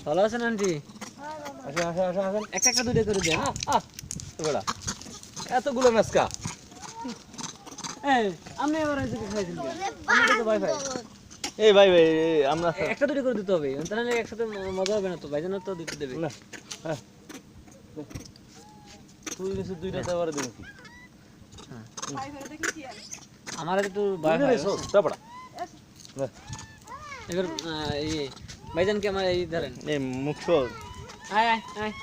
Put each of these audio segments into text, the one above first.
ভালো আছেন আন্টি? আসেন আসেন আসেন আসেন। একটা একটা দুইটা করে দেন। বেড়া এতগুলো নাচকা এই আপনি এবার এই যে খাইছেন কি? আপনি তো ভাই ভাই। এই ভাই ভাই আমরা একটা দুইটা করে দিতে হবে। তাহলে একসাথে মজা হবে না তো। ভাইজান তো দিতে দেবে। না হ্যাঁ তুই কিছু দুইটা দেওয়ার দেব কি ভাই ভাই দেখি কি আর আমার একটু ভাই তুই ভাই। রে সস দাবড়া এবার এই ভাইজানকে আমার এই ধরেন। এই মুখ সস আয় আয় আয়।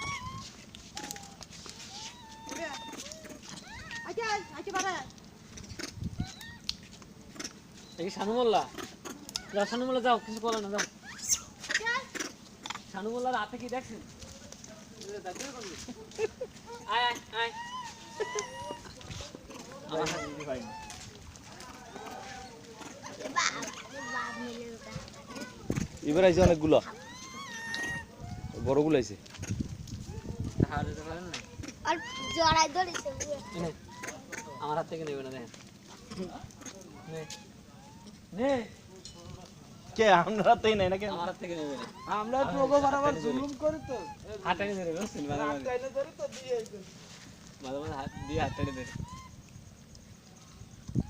আচ্ছা আচ্ছা বাড়া এই শানু মোল্লা। যাও শানু মোল্লা যাও, কিছু বলো না যাও। শানু মোল্লার হাতে কি দেখছেন? আয় আয় আয়। আমার হাতে ভাই না। এবার আইছে অনেকগুলো বড়গুলো আইছে হাত দিতে পারেন না? আর জড়াই ধরেছে নে, আমার হাত থেকে নেবে না দেখেন। নে নে কে আমরা তাই নাই না কেন আমার হাত থেকে নেবে না। আমরা তোকে বরাবর জুলুম করি তো হাত টেনে ধরে বুঝছেন? মাঝে মাঝে টাইলে ধরি তো দিয়ে মাঝে মাঝে হাত দিয়ে হাত টেনে ধরে।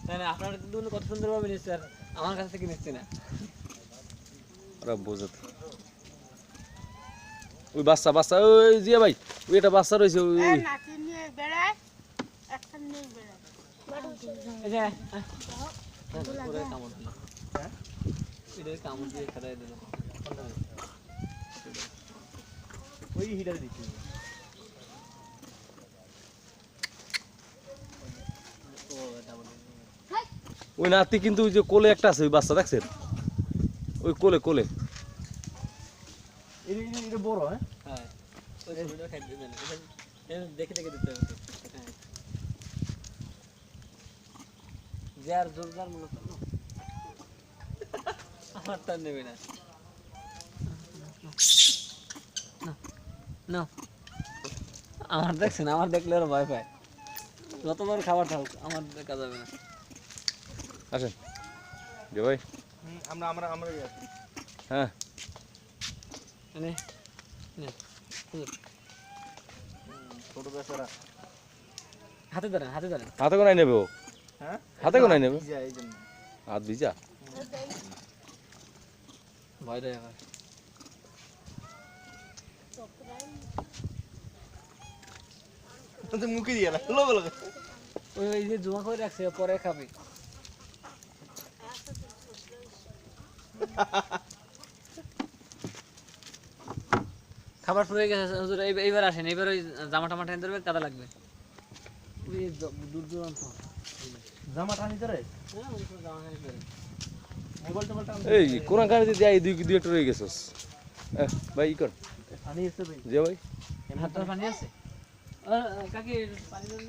না না আপনারা দুজন কত সুন্দরভাবে নিচ্ছে আর আমার কাছ থেকে নিচ্ছে না। ওরা বোঝে তো। ওই বাচ্চা বাচ্চা ওই জিয়া ভাই ওই একটা বাচ্চা রয়েছে ওই এ নাতি নিয়ে বেড়ায় একটা নিয়ে বেড়ায় এই যে পুরো কামড় দিল। হ্যাঁ এটা কামড় দিয়ে খেলাই দিল। ওই হিটার দিচ্ছি। O double. ওই নাতি কিন্তু ওই যে কোলে একটা আছে ওই বাচ্চা দেখছেন ওই কোলে কোলে এটা বড় হ্যাঁ হ্যাঁ ওই ভিডিও খাই দিবেন। এটা দেখে দেখে দিতে হবে। হ্যাঁ যার জোরদার মনে করো আমার তার নেবে না। না আমার দেখছেন, আমার দেখলে ওরা ভয় পায়। যতবার খাবার থাকুক আমার দেখা যাবে না। আসেন যে ভাই আমরা আমরা আমরা হ্যাঁ নে নে ছোট বেচারা হাতে ধরেন হাতে ধরেন। হাতে কোনায় নেবে ও হ্যাঁ হাতে কোনায় নেবে যা এই জন্য হাত ভিজা ভয় দেয় আবার। তো মুখে দিয়ে না লোক লোক ওই ওই যে জমা করে রাখছে পরে খাবে। খাবার ফুরিয়ে গেছে হুজুর, এইবার আসেন। এইবার ওই জামা টামা টেনে ধরবে, কাদা লাগবে। ওই দূর দূরান্ত জামা টানি ধরে হ্যাঁ ওই সব জামা টেনে ধরে। মোবাইল টোবাইল টানি এই কোন গাড়িতে যাই দুই দুই একটা রয়ে গেছস ভাই ই কর পানি এসে ভাই যে ভাই হাতটা পানি আছে? কাকি পানি দেন।